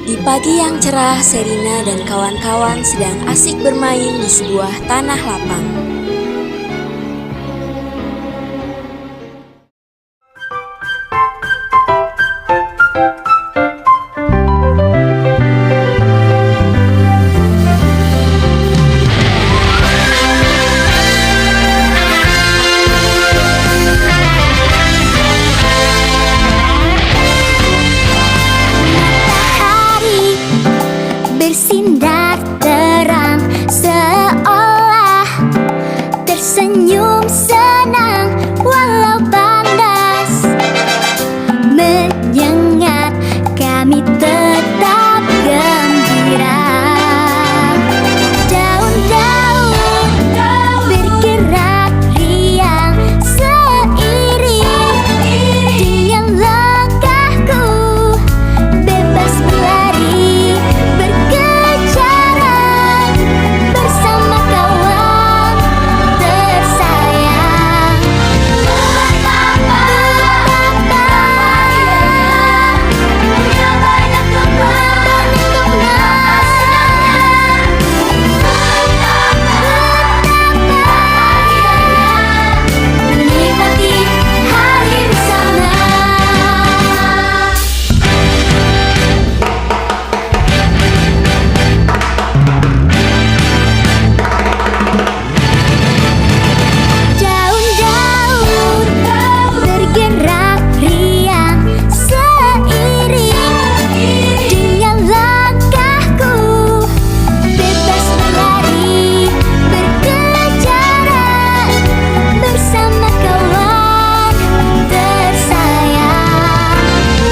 Di pagi yang cerah, Sherina dan kawan-kawan sedang asik bermain di sebuah tanah lapang. Matahari bersinar terang seolah tersenyum senang walau panas menyengat kami tetap gembira. Daun-daun bergerak riang seiring dengan langkahku bebas berlari berkejaran bersama kawan tersayang. Betapa punya banyak menikmati hari bersama. Daun-daun bergerak riang seiring dengan langkahku bebas berlari berkejaran bersama kawan tersayang.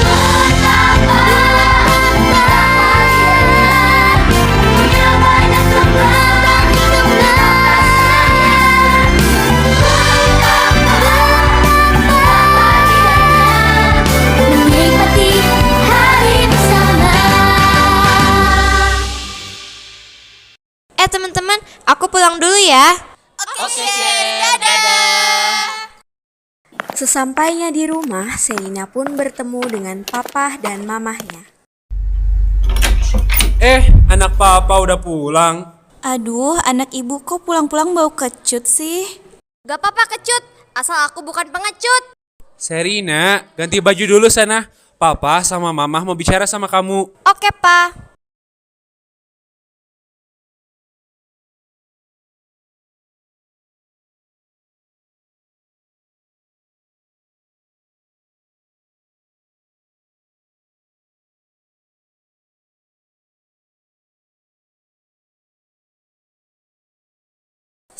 Betapa punya banyak teman menikmati hari bersama. Teman-teman, aku pulang dulu ya. Oke, dadah. Sesampainya di rumah, Sherina pun bertemu dengan papa dan mamahnya. Anak papa udah pulang. Aduh, anak ibu kok pulang-pulang bau kecut sih? Gak apa-apa kecut, asal aku bukan pengecut. Sherina, ganti baju dulu sana. Papa sama mama mau bicara sama kamu. Oke, Pa.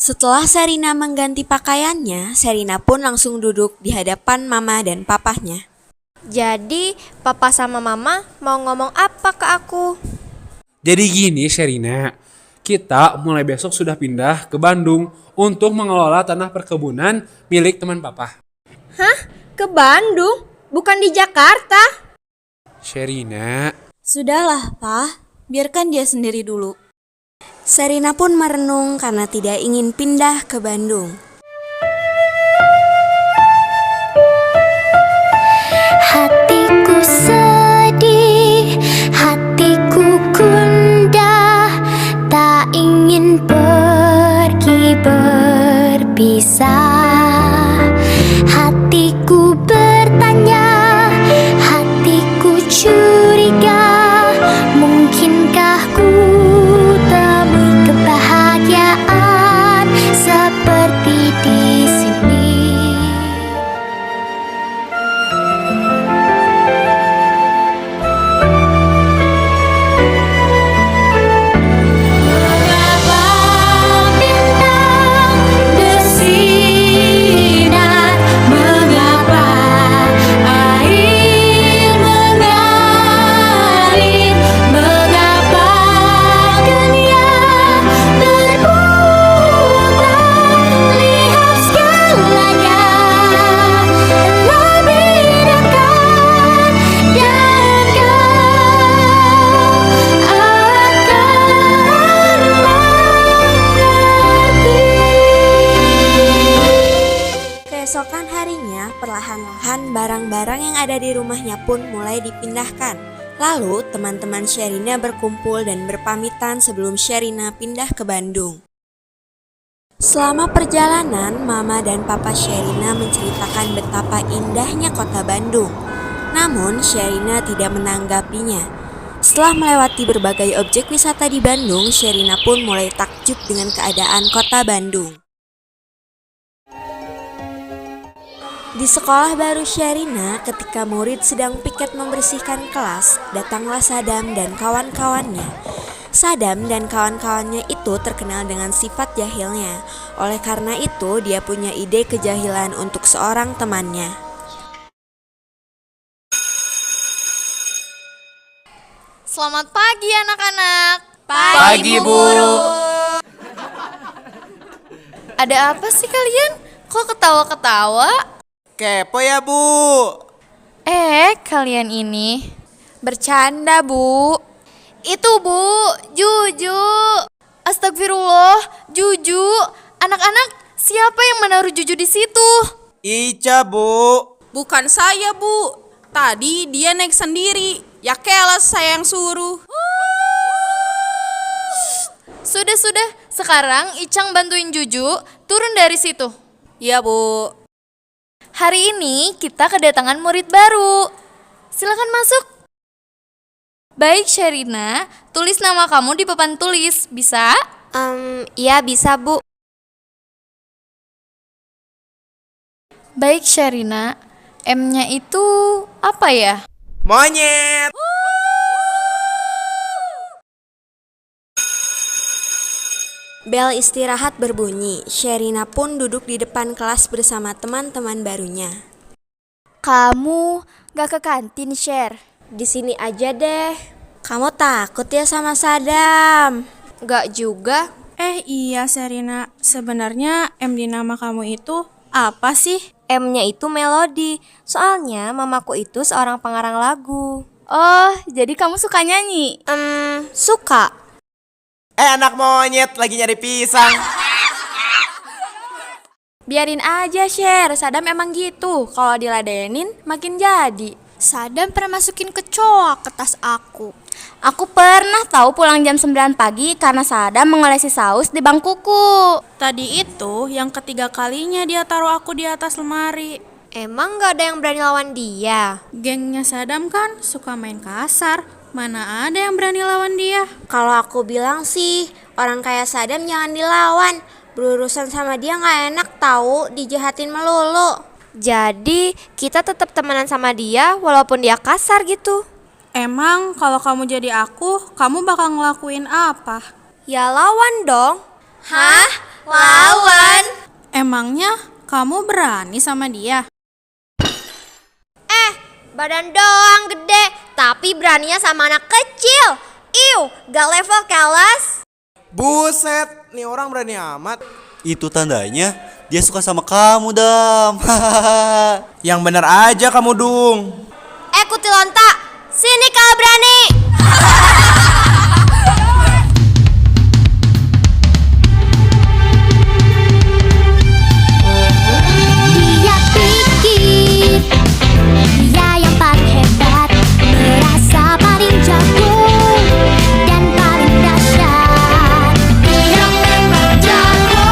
Setelah Sherina mengganti pakaiannya, Sherina pun langsung duduk di hadapan mama dan papahnya. Jadi, Papa sama Mama mau ngomong apa ke aku? Jadi gini Sherina, kita mulai besok sudah pindah ke Bandung untuk mengelola tanah perkebunan milik teman papa. Ke Bandung? Bukan di Jakarta? Sherina, Sudahlah, Pa. Biarkan dia sendiri dulu. Sherina pun merenung karena tidak ingin pindah ke Bandung. Hatiku sedih, hatiku gundah, tak ingin pergi berpisah. Hatiku bertanya, hatiku curiga, mungkinkah ku temui kebahagiaan seperti di sini. Mengapa bintang bersinar, mengapa air mengalir, mengapa dunia berputar, lihat segalanya lebih dekat dan kau akan mengerti. Keesokan harinya, perlahan-lahan barang-barang yang ada di rumahnya pun mulai dipindahkan. Lalu teman-teman Sherina berkumpul dan berpamitan sebelum Sherina pindah ke Bandung. Selama perjalanan, Mama dan Papa Sherina menceritakan betapa indahnya kota Bandung. Namun Sherina tidak menanggapinya. Setelah melewati berbagai objek wisata di Bandung, Sherina pun mulai takjub dengan keadaan kota Bandung. Di sekolah baru Sherina, ketika murid sedang piket membersihkan kelas, datanglah Sadam dan kawan-kawannya. Sadam dan kawan-kawannya itu terkenal dengan sifat jahilnya. Oleh karena itu, dia punya ide kejahilan untuk seorang temannya. Selamat pagi anak-anak. Pagi, Bu. Ada apa sih kalian? Kok ketawa-ketawa? Kepo ya, Bu. Kalian ini bercanda, Bu. Itu, Bu, Juju. Astagfirullah, Juju. Anak-anak, siapa yang menaruh Juju di situ? Ica, Bu. Bukan saya, Bu. Tadi dia naik sendiri. Ya kelas saya yang suruh. Sudah. Sekarang Icang bantuin Juju turun dari situ. Iya, Bu. Hari ini kita kedatangan murid baru. Silakan masuk. Baik Sherina, tulis nama kamu di papan tulis. Bisa? Iya bisa, Bu. Baik Sherina, M-nya itu apa ya? Monyet. Bel istirahat berbunyi. Sherina pun duduk di depan kelas bersama teman-teman barunya. Kamu gak ke kantin, Sher? Di sini aja deh. Kamu takut ya sama Sadam? Gak juga. Iya, Sherina. Sebenarnya M di nama kamu itu apa sih? M-nya itu melodi. Soalnya mamaku itu seorang pengarang lagu. Oh, jadi kamu suka nyanyi? Suka. Anak monyet lagi nyari pisang. Biarin aja, Sher. Sadam emang gitu. Kalau diladenin makin jadi. Sadam pernah masukin kecoa ke tas aku. Aku pernah tahu pulang jam 9 pagi karena Sadam mengolesi saus di bangkuku. Tadi itu yang ketiga kalinya dia taruh aku di atas lemari. Emang gak ada yang berani lawan dia? Gengnya Sadam kan suka main kasar. Mana ada yang berani lawan dia? Kalau aku bilang sih, orang kayak Sadam jangan dilawan. Berurusan sama dia gak enak tahu, dijahatin melulu. Jadi kita tetap temenan sama dia walaupun dia kasar gitu. Emang kalau kamu jadi aku, kamu bakal ngelakuin apa? Ya lawan dong. Hah? Lawan? Emangnya kamu berani sama dia? Badan doang gede, tapi beraninya sama anak kecil. Gak level kelas. Buset, nih orang berani amat. Itu tandanya dia suka sama kamu, Dam. Yang bener aja kamu, Dung. Kutilonta, sini kalau berani. Dia pikir dia yang paling hebat, merasa paling jago dan paling dahsyat. Dia memang jago,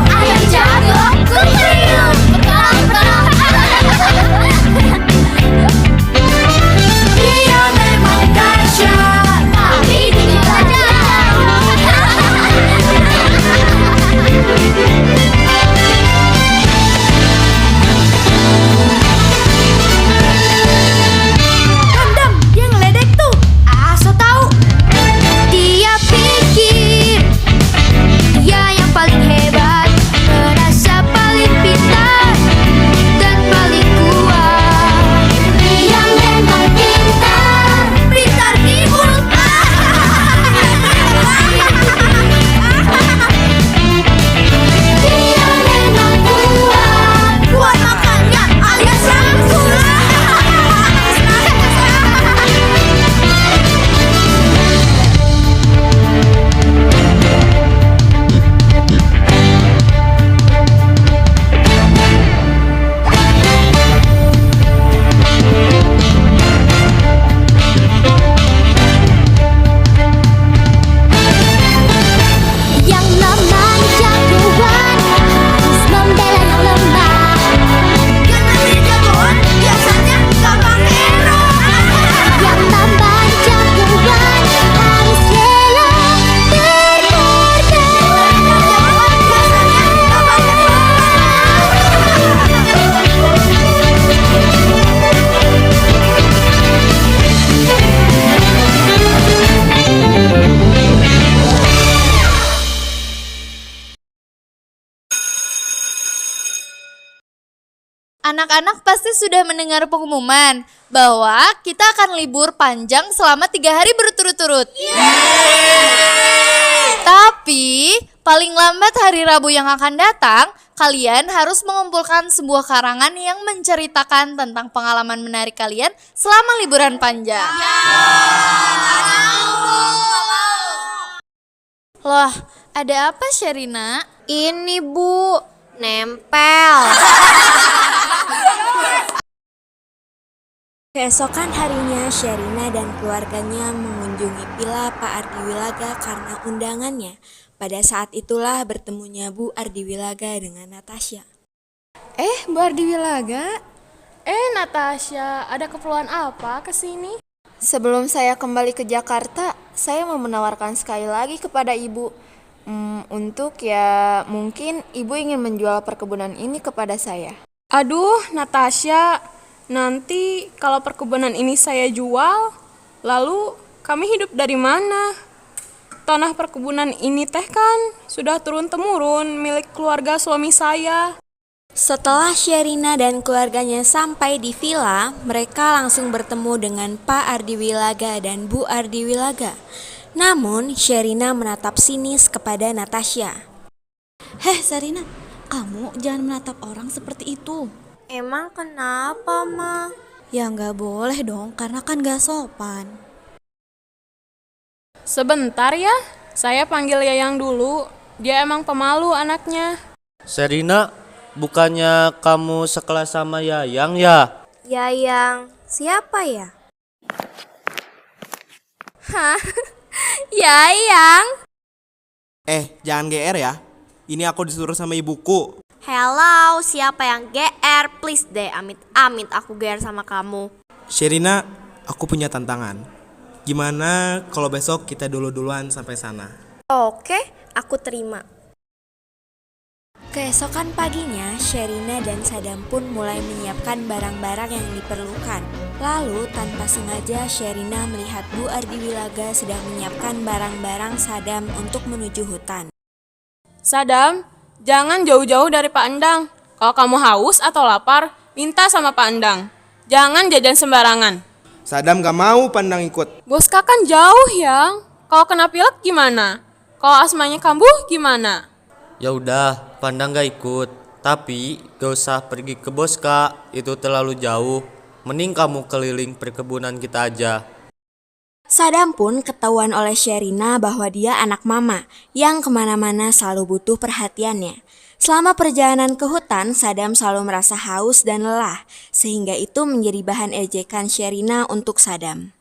ayam jago, ku terlihat Dia memang Anak-anak pasti sudah mendengar pengumuman bahwa kita akan libur panjang selama 3 hari berturut-turut. Tapi paling lambat hari Rabu yang akan datang, kalian harus mengumpulkan sebuah karangan yang menceritakan tentang pengalaman menarik kalian selama liburan panjang. Loh, ada apa Sherina? Ini Bu, nempel. Keesokan harinya, Sherina dan keluarganya mengunjungi villa Pak Ardiwilaga karena undangannya. Pada saat itulah bertemunya Bu Ardiwilaga dengan Natasha. Bu Ardiwilaga? Natasha, ada keperluan apa ke sini? Sebelum saya kembali ke Jakarta, saya mau menawarkan sekali lagi kepada Ibu. Mungkin Ibu ingin menjual perkebunan ini kepada saya. Aduh, Natasha, nanti kalau perkebunan ini saya jual, lalu kami hidup dari mana? Tanah perkebunan ini teh kan sudah turun-temurun milik keluarga suami saya. Setelah Sherina dan keluarganya sampai di villa, mereka langsung bertemu dengan Pak Ardiwilaga dan Bu Ardiwilaga. Namun, Sherina menatap sinis kepada Natasha. Heh Sherina, kamu jangan menatap orang seperti itu. Emang kenapa, Ma? Ya nggak boleh dong, karena kan gak sopan. Sebentar ya, saya panggil Yayang dulu. Dia emang pemalu anaknya. Sherina, bukannya kamu sekelas sama Yayang ya? Yayang, siapa ya? Hah? Yayang? Jangan GR ya. Ini aku disuruh sama ibuku. Hello, siapa yang GR? Please deh, amit-amit aku GR sama kamu. Sherina, aku punya tantangan. Gimana kalau besok kita duluan sampai sana? Oke, aku terima. Keesokan paginya, Sherina dan Sadam pun mulai menyiapkan barang-barang yang diperlukan. Lalu, tanpa sengaja, Sherina melihat Bu Ardiwilaga sedang menyiapkan barang-barang Sadam untuk menuju hutan. Sadam, jangan jauh-jauh dari Pak Endang. Kalau kamu haus atau lapar, minta sama Pak Endang. Jangan jajan sembarangan. Sadam gak mau Pandang ikut. Boska kan jauh, Yang. Kalau kena pilek gimana? Kalau asmanya kambuh gimana? Ya udah, Pandang gak ikut. Tapi gak usah pergi ke Boska, itu terlalu jauh. Mending kamu keliling perkebunan kita aja. Sadam pun ketahuan oleh Sherina bahwa dia anak mama yang kemana-mana selalu butuh perhatiannya. Selama perjalanan ke hutan, Sadam selalu merasa haus dan lelah, sehingga itu menjadi bahan ejekan Sherina untuk Sadam.